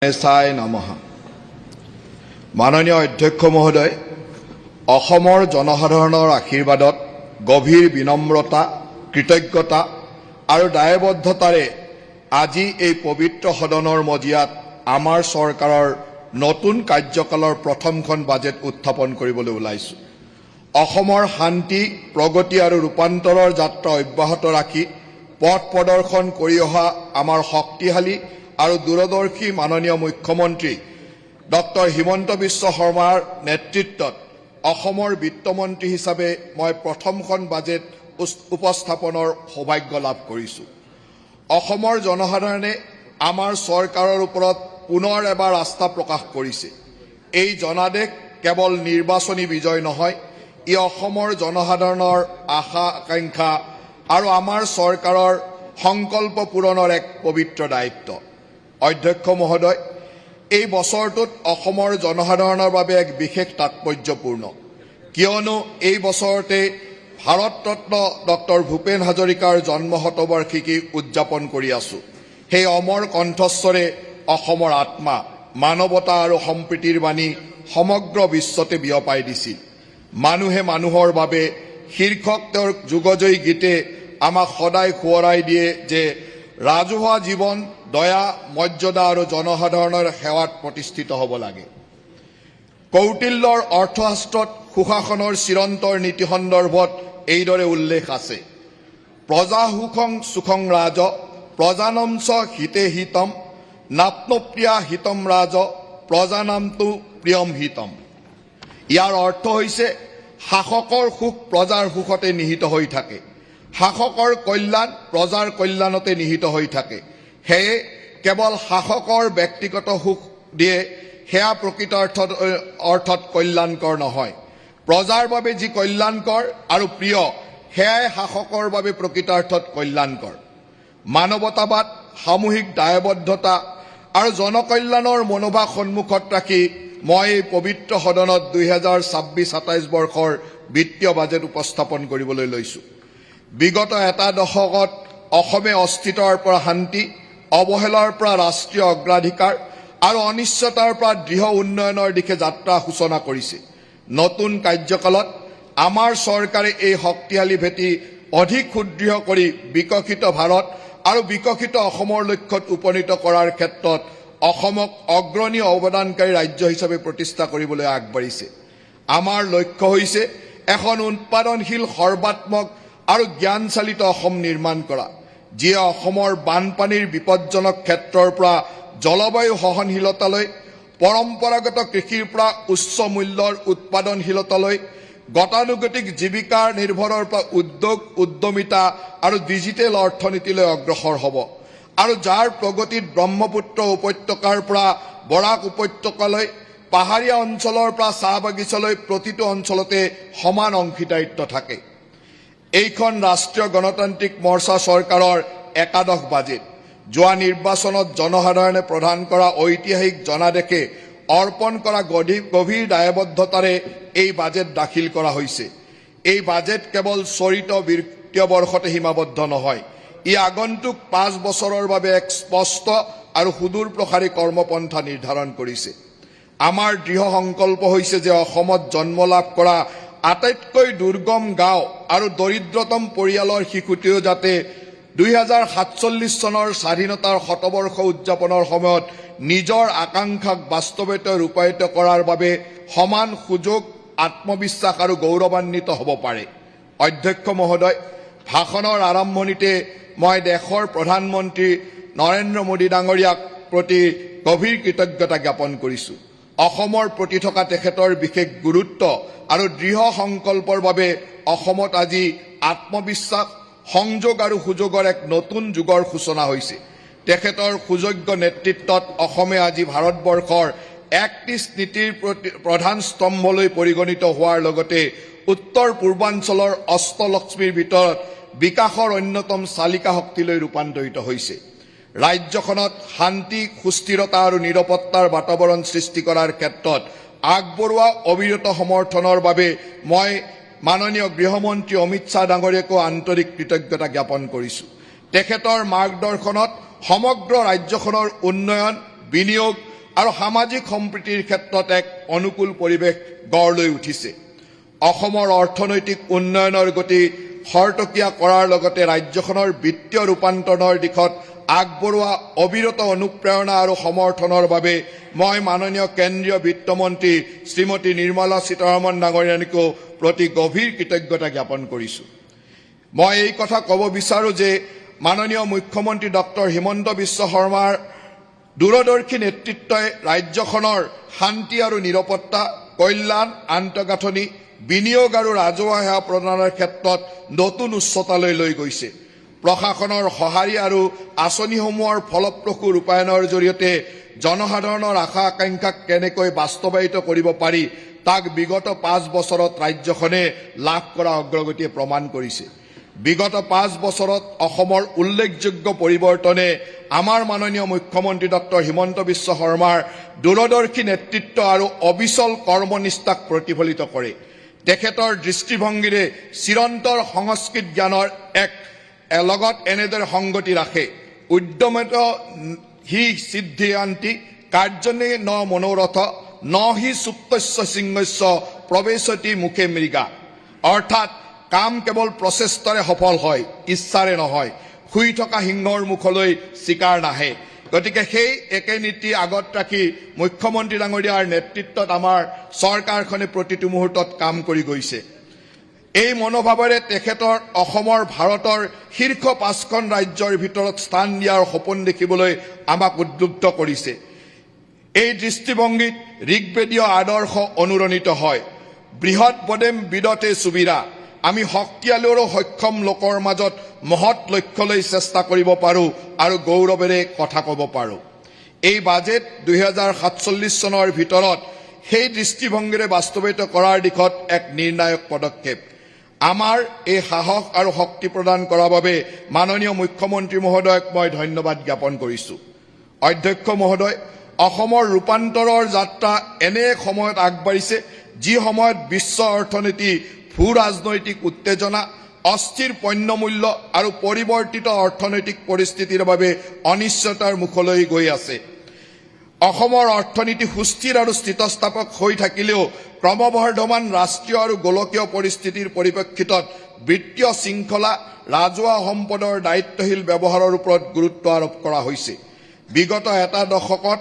গণেশায় নমঃ। মাননীয় অধ্যক্ষ মহোদয়, অসমৰ জনসাধাৰণৰ আশীৰ্বাদত গভীৰ বিনম্ৰতা, কৃতজ্ঞতা আৰু দায়বদ্ধতাৰে আজি এই পবিত্ৰ সদনৰ মজিয়াত আমাৰ চৰকাৰৰ নতুন কাৰ্যকালৰ প্ৰথমখন বাজেট উত্থাপন কৰিবলৈ ওলাইছো। অসমৰ শান্তি, প্ৰগতি আৰু ৰূপান্তৰৰ যাত্ৰা অব্যাহত ৰাখি পথ প্ৰদৰ্শন কৰি অহা আমাৰ শক্তিশালী আৰু দূৰদৰ্শী মাননীয় মুখ্যমন্ত্ৰী ডক্টৰ হিমন্ত বিশ্ব শৰ্মাৰ নেতৃত্বত অসমৰ বিত্তমন্ত্ৰী হিচাপে মই প্ৰথমখন বাজেট উপস্থাপনৰ সৌভাগ্য লাভ কৰিছো। অসমৰ জনসাধাৰণে আমাৰ চৰকাৰৰ ওপৰত পুনৰ এবাৰ আস্থা প্ৰকাশ কৰিছে। এই জনাদেশ কেৱল নিৰ্বাচনী বিজয় নহয়, ই অসমৰ জনসাধাৰণৰ আশা আকাংক্ষা আৰু আমাৰ চৰকাৰৰ সংকল্প পূৰণৰ এক পবিত্ৰ দায়িত্ব। অধ্যক্ষ মহোদয়, এই বছৰটোত অসমৰ জনসাধাৰণৰ বাবে এক বিশেষ তাৎপৰ্যপূৰ্ণ, কিয়নো এই বছৰতে ভাৰত ৰত্ন ডক্টৰ ভূপেন হাজৰিকাৰ জন্ম শতবাৰ্ষিকী উদযাপন কৰি আছো। সেই অমৰ কণ্ঠস্বৰে অসমৰ আত্মা, মানৱতা আৰু সম্প্ৰীতিৰ বাণী সমগ্ৰ বিশ্বতে বিয়পাই দিছিল। মানুহে মানুহৰ বাবে শীৰ্ষক তেওঁৰ যুগজয়ী গীতে আমাক সদায় সোঁৱৰাই দিয়ে যে ৰাজহুৱা জীৱন দয়া, মৰ্যাদা আৰু জনসাধাৰণৰ সেৱাত প্ৰতিষ্ঠিত হ'ব লাগে। কৌটিল্যৰ অৰ্থশাস্ত্ৰত সুশাসনৰ চিৰন্তৰ নীতি সন্দৰ্ভত এইদৰে উল্লেখ আছে: প্ৰজা সুখং সুখং ৰাজ, প্ৰজানম চ হিতে হিতম, নাপ্নপ্ৰিয়া হিতম ৰাজ, প্ৰজানামটো প্ৰিয়ম হিতম। ইয়াৰ অৰ্থ হৈছে শাসকৰ সুখ প্ৰজাৰ সুখতে নিহিত হৈ থাকে, শাসকৰ কল্যাণ প্ৰজাৰ কল্যাণতে নিহিত হৈ থাকে। সেয়ে কেৱল শাসকৰ ব্যক্তিগত সুখ দিয়ে সেয়া প্ৰকৃত অৰ্থত কল্যাণকৰ নহয়। প্ৰজাৰ বাবে যি কল্যাণকৰ আৰু প্ৰিয় সেয়াই শাসকৰ বাবে প্ৰকৃতাৰ্থত কল্যাণকৰ। মানৱতাবাদ, সামূহিক দায়বদ্ধতা আৰু জনকল্যাণৰ মনোভাৱ সন্মুখত ৰাখি মই এই পবিত্ৰ সদনত 2026-27 বৰ্ষৰ বিত্তীয় বাজেট উপস্থাপন কৰিবলৈ লৈছো। বিগত এটা দশকত অসমে অস্থিৰৰ পৰা শান্তি, অৱহেলাৰ পৰা ৰাষ্ট্ৰীয় অগ্ৰাধিকাৰ আৰু অনিশ্চয়তাৰ পৰা দৃঢ় উন্নয়নৰ দিশে যাত্ৰা সূচনা কৰিছে। নতুন কাৰ্যকালত আমাৰ চৰকাৰে এই শক্তিশালী ভেটি অধিক সুদৃঢ় কৰি বিকশিত ভাৰত আৰু বিকশিত অসমৰ লক্ষ্যত উপনীত কৰাৰ ক্ষেত্ৰত অসমক অগ্ৰণী অৱদানকাৰী ৰাজ্য হিচাপে প্ৰতিষ্ঠা কৰিবলৈ আগবাঢ়িছে। আমাৰ লক্ষ্য হৈছে এখন উৎপাদনশীল, সৰ্বাত্মক আৰু জ্ঞানচালিত অসম নিৰ্মাণ কৰা, যিয়ে অসমৰ বানপানীৰ বিপদজনক ক্ষেত্ৰৰ পৰা জলবায়ু সহনশীলতালৈ, পৰম্পৰাগত কৃষিৰ পৰা উচ্চ মূল্যৰ উৎপাদনশীলতালৈ, গতানুগতিক জীৱিকাৰ নিৰ্ভৰৰ পৰা উদ্যোগ, উদ্যমিতা আৰু ডিজিটেল অৰ্থনীতিলৈ অগ্ৰসৰ হ'ব, আৰু যাৰ প্ৰগতিত ব্ৰহ্মপুত্ৰ উপত্যকাৰ পৰা বৰাক উপত্যকালৈ, পাহাৰীয়া অঞ্চলৰ পৰা চাহ বাগিচালৈ প্ৰতিটো অঞ্চলতে সমান অংশীদাৰিত্ব থাকে। এইখন ৰাষ্ট্ৰীয় গণতান্ত্ৰিক মৰ্চা চৰকাৰৰ একাদশ বাজেট। যোৱা নিৰ্বাচনত জনসাধাৰণে প্ৰদান কৰা ঐতিহাসিক জনাদেশে অৰ্পণ কৰা গভীৰ দায়বদ্ধতাৰে এই বাজেট দাখিল কৰা হৈছে। এই বাজেট কেৱল চলিত বিত্তীয় বৰ্ষতে সীমাবদ্ধ নহয়, ই আগন্তুক 5 বছৰৰ বাবে এক স্পষ্ট আৰু সুদূৰপ্ৰসাৰী কৰ্মপন্থা নিৰ্ধাৰণ কৰিছে। আমাৰ দৃঢ় সংকল্প হৈছে যে অসমত জন্ম লাভ কৰা আটাইতকৈ দুৰ্গম গাঁও আৰু দৰিদ্ৰতম পৰিয়ালৰ শিশুটিও যাতে 2047 চনৰ স্বাধীনতাৰ শতবৰ্ষ উদযাপনৰ সময়ত নিজৰ আকাংক্ষাক বাস্তৱতে ৰূপায়িত কৰাৰ বাবে সমান সুযোগ, আত্মবিশ্বাস আৰু গৌৰৱান্বিত হ'ব পাৰে। অধ্যক্ষ মহোদয়, ভাষণৰ আৰম্ভণিতে মই দেশৰ প্ৰধানমন্ত্ৰী নৰেন্দ্ৰ মোদী ডাঙৰীয়াক প্ৰতি গভীৰ কৃতজ্ঞতা জ্ঞাপন কৰিছো। অসমৰ প্ৰতি থকা তেখেতৰ বিশেষ গুৰুত্ব আৰু দৃঢ় সংকল্পৰ বাবে অসমত আজি আত্মবিশ্বাস, সংযোগ আৰু সুযোগৰ এক নতুন যুগৰ সূচনা হৈছে। তেখেতৰ সুযোগ্য নেতৃত্বত অসমে আজি ভাৰতবৰ্ষৰ 31 নীতিৰ প্ৰধান স্তম্ভলৈ পৰিগণিত হোৱাৰ লগতে উত্তৰ পূৰ্বাঞ্চলৰ অষ্টলক্ষ্মীৰ ভিতৰত বিকাশৰ অন্যতম চালিকা শক্তিলৈ ৰূপান্তৰিত হৈছে। ৰাজ্যখনত শান্তি, সুস্থিৰতা আৰু নিৰাপত্তাৰ বাতাবৰণ সৃষ্টি কৰাৰ ক্ষেত্ৰত আগবঢ়োৱা অবিৰত সমৰ্থনৰ বাবে মই মাননীয় গৃহমন্ত্ৰী অমিত শ্বাহ ডাঙৰীয়াকো আন্তৰিক কৃতজ্ঞতা জ্ঞাপন কৰিছো। তেখেতৰ মাৰ্গদৰ্শনত সমগ্ৰ ৰাজ্যখনৰ উন্নয়ন, বিনিয়োগ আৰু সামাজিক সম্প্ৰীতিৰ ক্ষেত্ৰত এক অনুকূল পৰিৱেশ গঢ় লৈ উঠিছে। অসমৰ অৰ্থনৈতিক উন্নয়নৰ গতি খৰতকীয়া কৰাৰ লগতে ৰাজ্যখনৰ বিত্তীয় ৰূপান্তৰণৰ দিশত আগবঢ়োৱা অবিৰত অনুপ্ৰেৰণা আৰু সমৰ্থনৰ বাবে মই মাননীয় কেন্দ্ৰীয় বিত্তমন্ত্ৰী শ্ৰীমতী নিৰ্মলা সীতাৰমণ ডাঙৰীয়ানীকো প্ৰতি গভীৰ কৃতজ্ঞতা জ্ঞাপন কৰিছোঁ। মই এই কথা ক'ব বিচাৰোঁ যে মাননীয় মুখ্যমন্ত্ৰী ডক্টৰ হিমন্ত বিশ্ব শৰ্মাৰ দূৰদৰ্শী নেতৃত্বই ৰাজ্যখনৰ শান্তি আৰু নিৰাপত্তা, কল্যাণ, আন্তঃগাঁথনি, বিনিয়োগ আৰু ৰাজহুৱা সেৱা প্ৰদানৰ ক্ষেত্ৰত নতুন উচ্চতালৈ লৈ গৈছে। প্ৰশাসনৰ সঁহাৰি আৰু আঁচনিসমূহৰ ফলপ্ৰসূ ৰূপায়ণৰ জৰিয়তে জনসাধাৰণৰ আশা আকাংক্ষাক কেনেকৈ বাস্তৱায়িত কৰিব পাৰি তাক বিগত 5 বছৰত ৰাজ্যখনে লাভ কৰা অগ্ৰগতিয়ে প্ৰমাণ কৰিছে। বিগত 5 বছৰত অসমৰ উল্লেখযোগ্য পৰিৱৰ্তনে আমাৰ মাননীয় মুখ্যমন্ত্ৰী ডক্টৰ হিমন্ত বিশ্ব শৰ্মাৰ দূৰদৰ্শী নেতৃত্ব আৰু অবিচল কৰ্মনিষ্ঠাক প্ৰতিফলিত কৰে। তেখেতৰ দৃষ্টিভংগীৰে চিৰন্তৰ সংস্কৃত জ্ঞানৰ লগত এনেদৰে সংগতি ৰাখে। উদ্যমিত হি সিদ্ধিয়ান্তি কাৰ্যনে ন মনোৰথ ন হি সুপ্তস্য সিংহস্য প্ৰৱেশতি মুখে মৃগা। অৰ্থাৎ কাম কেৱল প্ৰচেষ্টাৰে সফল হয়, ইচ্ছাৰে নহয়। শুই থকা সিংহৰ মুখলৈ চিকাৰ নাহে। গতিকে সেই একে নীতি আগত ৰাখি মুখ্যমন্ত্ৰী ডাঙৰীয়াৰ নেতৃত্বত আমাৰ চৰকাৰখনে প্ৰতিটো মুহূৰ্তত কাম কৰি গৈছে। এই মনোভাৱেৰে তেখেতৰ অসমৰ ভাৰতৰ শীৰ্ষ 5খন ৰাজ্যৰ ভিতৰত স্থান দিয়াৰ সপোন দেখিবলৈ আমাক উদ্বুদ্ধ কৰিছে। এই দৃষ্টিভংগীত ঋগ্বেদীয় আদৰ্শ অনুৰণিত হয়। বৃহৎ বদেম বিদতে সুবিৰা। আমি শক্তিশালী আৰু সক্ষম লোকৰ মাজত মহৎ লক্ষ্যলৈ চেষ্টা কৰিব পাৰোঁ আৰু গৌৰৱেৰে কথা ক'ব পাৰোঁ। এই বাজেট 2047 চনৰ ভিতৰত সেই দৃষ্টিভংগীৰে বাস্তৱায়িত কৰাৰ দিশত এক নিৰ্ণায়ক পদক্ষেপ। আমাৰ এই সাহস আৰু শক্তি প্ৰদান কৰাৰ বাবে মাননীয় মুখ্যমন্ত্ৰী মহোদয়ক মই ধন্যবাদ জ্ঞাপন কৰিছোঁ। অধ্যক্ষ মহোদয়, অসমৰ ৰূপান্তৰৰ যাত্ৰা এনে এক সময়ত আগবাঢ়িছে যি সময়ত বিশ্ব অৰ্থনীতি ভূ ৰাজনৈতিক উত্তেজনা, অস্থিৰ পণ্যমূল্য আৰু পৰিৱৰ্তিত অৰ্থনৈতিক পৰিস্থিতিৰ বাবে অনিশ্চয়তাৰ মুখলৈ গৈ আছে। অসমৰ অৰ্থনীতি সুস্থিৰ আৰু স্থিতস্থাপক হৈ থাকিলেও ক্ৰমবৰ্ধমান ৰাষ্ট্ৰীয় আৰু গোলকীয় পৰিস্থিতিৰ পৰিপ্ৰেক্ষিতত বিত্তীয় শৃংখলা, ৰাজহুৱা সম্পদৰ দায়িত্বশীল ব্যৱহাৰৰ ওপৰত গুৰুত্ব আৰোপ কৰা হৈছে। বিগত এটা দশকত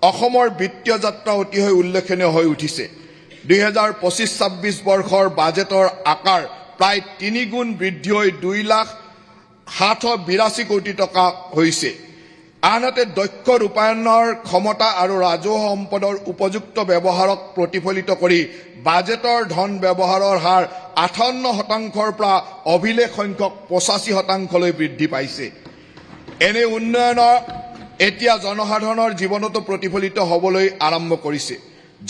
অসমৰ বিত্তীয় যাত্ৰা অতিশয় উল্লেখনীয় হৈ উঠিছে। 2025-26 বৰ্ষৰ বাজেটৰ আকাৰ প্ৰায় 3 গুণ বৃদ্ধি হৈ 2,782 কোটি টকা হৈছে। আনহাতে দক্ষ ৰূপায়ণৰ ক্ষমতা আৰু ৰাজহুৱা সম্পদৰ উপযুক্ত ব্যৱহাৰক প্ৰতিফলিত কৰি বাজেটৰ ধন ব্যৱহাৰৰ হাৰ 58%ৰ পৰা অভিলেখ সংখ্যক 85%লৈ বৃদ্ধি পাইছে। এনে উন্নয়নৰ এতিয়া জনসাধাৰণৰ জীৱনতো প্ৰতিফলিত হ'বলৈ আৰম্ভ কৰিছে।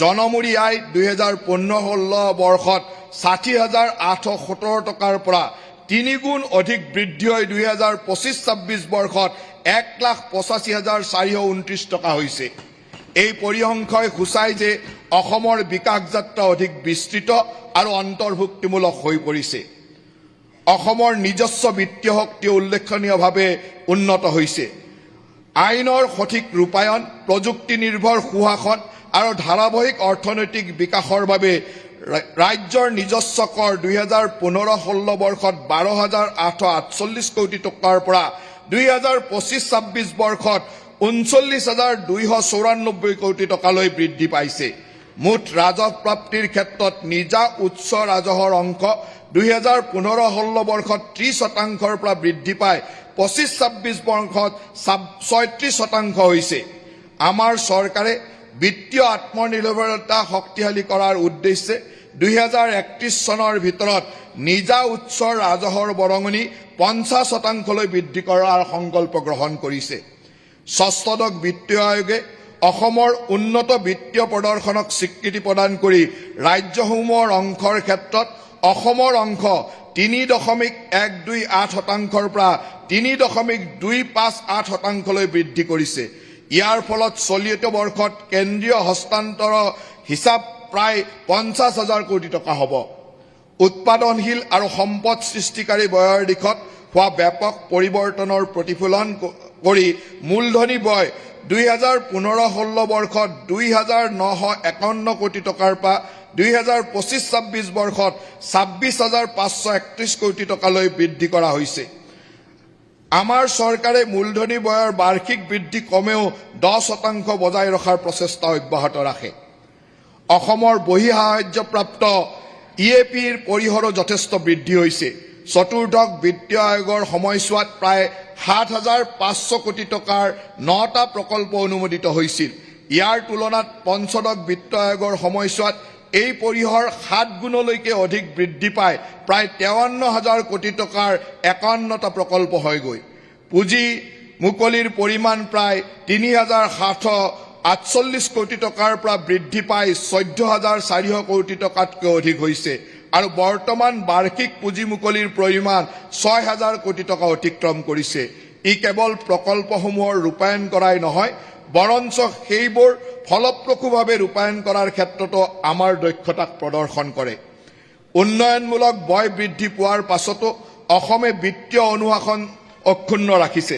জনমূৰি আয় 2015-16 বৰ্ষত 60,817 টকাৰ পৰা 3 গুণ অধিক বৃদ্ধি হৈ 2025-26 বৰ্ষত 1,85,429 টকা হৈছে। এই পৰিসংখ্যাই সূচায় যে অসমৰ বিকাশ যাত্ৰা অধিক বিস্তৃত আৰু অন্তৰ্ভুক্তিমূলক হৈ পৰিছে। অসমৰ নিজস্ব বিত্তীয় শক্তি উল্লেখনীয়ভাৱে উন্নত হৈছে। আইনৰ সঠিক ৰূপায়ণ, প্ৰযুক্তি নিৰ্ভৰ সুশাসন আৰু ধাৰাবাহিক অৰ্থনৈতিক বিকাশৰ বাবে ৰাজ্যৰ নিজস্ব কৰ 2015-16 বৰ্ষত 12,848 কোটি টকাৰ পৰা 2025-26 বৰ্ষত 39,294 কোটি টকালৈ বৃদ্ধি পাইছে। মুঠ ৰাজহ প্ৰাপ্তিৰ ক্ষেত্ৰত নিজা উৎস ৰাজহৰ অংশ 2015-16 বৰ্ষত 30%ৰ পৰা বৃদ্ধি পাই 25-26 বৰ্ষত 36% হৈছে। আমাৰ চৰকাৰে বিত্তীয় আত্মনিৰ্ভৰতা শক্তিশালী কৰাৰ উদ্দেশ্যে 2031 চনৰ ভিতৰত নিজা উৎস ৰাজহৰ বৰঙণি 50%লৈ বৃদ্ধি কৰাৰ সংকল্প গ্ৰহণ কৰিছে। ষষ্ঠদশ বিত্ত আয়োগে অসমৰ উন্নত বিত্তীয় প্ৰদৰ্শনক স্বীকৃতি প্ৰদান কৰি ৰাজ্যসমূহৰ অংশৰ ক্ষেত্ৰত অসমৰ অংশ 3.128%ৰ পৰা 3.258%লৈ বৃদ্ধি কৰিছে। ইয়াৰ ফলত চলিত বৰ্ষত কেন্দ্ৰীয় হস্তান্তৰ হিচাপ প্ৰায় 50,000 কোটি টকা হ'ব। উৎপাদনশীল আৰু সম্পদ সৃষ্টিকাৰী ব্যয়ৰ দিশত হোৱা ব্যাপক পৰিৱৰ্তনৰ প্ৰতিফলন কৰি মূলধনী ব্যয় 2015-16 বৰ্ষত 2,951 কোটি টকাৰ পৰা 2025-26 বৰ্ষত 26,531 কোটি টকালৈ বৃদ্ধি কৰা হৈছে। আমাৰ চৰকাৰে মূলধনী ব্যয়ৰ বাৰ্ষিক বৃদ্ধি কমেও 10% বজাই ৰখাৰ প্ৰচেষ্টা অব্যাহত ৰাখে। অসমৰ বহি সাহায্যপ্ৰাপ্ত EAPৰ পৰিসৰো যথেষ্ট বৃদ্ধি হৈছে। চতুৰ্দশ বিত্তীয় আয়োগৰ সময়ছোৱাত প্ৰায় 7,500 কোটি টকাৰ 9টা প্ৰকল্প অনুমোদিত হৈছিল। ইয়াৰ তুলনাত পঞ্চদশ বিত্ত আয়োগৰ সময়ছোৱাত এই পৰিসৰ 7 গুণলৈকে অধিক বৃদ্ধি পায় প্ৰায় 53,000 কোটি টকাৰ 51টা প্ৰকল্প হয়গৈ। পুঁজি মুকলিৰ পৰিমাণ প্ৰায় 3,748 কোটি টকাৰ পৰা বৃদ্ধি পাই 14,400 কোটি টকাতকৈ অধিক হৈছে আৰু বৰ্তমান বাৰ্ষিক পুঁজি মুকলিৰ পৰিমাণ 6,000 কোটি টকা অতিক্ৰম কৰিছে। ই কেৱল প্ৰকল্পসমূহৰ ৰূপায়ণ কৰাই নহয়, বৰঞ্চ সেইবোৰ ফলপ্ৰসূভাৱে ৰূপায়ণ কৰাৰ ক্ষেত্ৰতো আমাৰ দক্ষতাক প্ৰদৰ্শন কৰে। উন্নয়নমূলক ব্যয় বৃদ্ধি পোৱাৰ পাছতো অসমে বিত্তীয় অনুশাসন অক্ষুণ্ণ ৰাখিছে।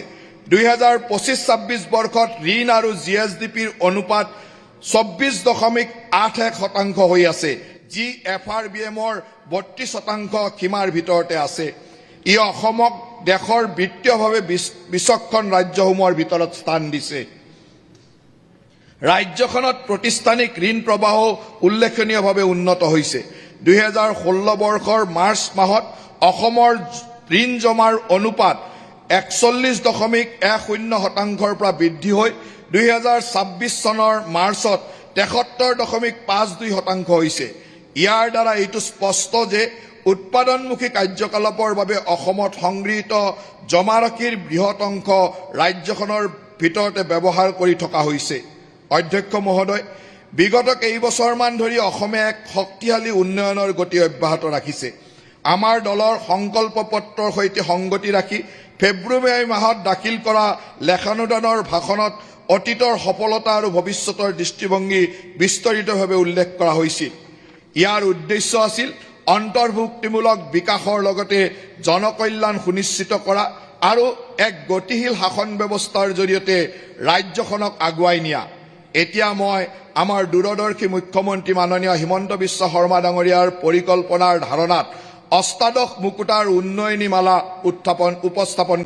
2025-26 বৰ্ষত ঋণ আৰু GSDPৰ অনুপাত 24.81% হৈ আছে, যি FRBMৰ 32% সীমাৰ ভিতৰতে আছে। ই অসমক দেশৰ বিত্তীয়ভাৱে বিচক্ষণ ৰাজ্যসমূহৰ ভিতৰত স্থান দিছে। ৰাজ্যখনত প্ৰতিষ্ঠানিক ঋণ প্ৰবাহো উল্লেখনীয়ভাৱে উন্নত হৈছে। 2016 বৰ্ষৰ মাৰ্চ মাহত অসমৰ ঋণ জমাৰ অনুপাত 41.10%ৰ পৰা বৃদ্ধি হৈ 2026 চনৰ মাৰ্চত 73.52% হৈছে। ইয়াৰ দ্বাৰা এইটো স্পষ্ট যে উৎপাদনমুখী কাৰ্যকলাপৰ বাবে অসমত সংগৃহীত জমাৰাশিৰ বৃহৎ অংশ ৰাজ্যখনৰ ভিতৰতে ব্যৱহাৰ কৰি থকা হৈছে। অধ্যক্ষ মহোদয়, বিগত কেইবছৰমান ধৰি অসমে এক শক্তিশালী উন্নয়নৰ গতি অব্যাহত ৰাখিছে। আমাৰ দলৰ সংকল্প পত্ৰৰ সৈতে সংগতি ৰাখি ফেব্ৰুৱাৰী মাহত দাখিল কৰা লেখানুদানৰ ভাষণত অতীতৰ সফলতা আৰু ভৱিষ্যতৰ দৃষ্টিভংগী বিস্তৰিতভাৱে উল্লেখ কৰা হৈছিল। ইয়াৰ উদ্দেশ্য আছিল অন্তৰ্ভুক্তিমূলক বিকাশৰ লগতে জনকল্যাণ সুনিশ্চিত কৰা আৰু এক গতিশীল শাসন ব্যৱস্থাৰ জৰিয়তে ৰাজ্যখনক আগুৱাই নিয়া। এতিয়া মই আমাৰ দূৰদৰ্শী মুখ্যমন্ত্ৰী মাননীয় হিমন্ত বিশ্ব শৰ্মা ডাঙৰীয়াৰ পৰিকল্পনাৰ ধাৰণাত অষ্টাদশ মুকুতাৰ উন্নয়নী মালা উপস্থাপন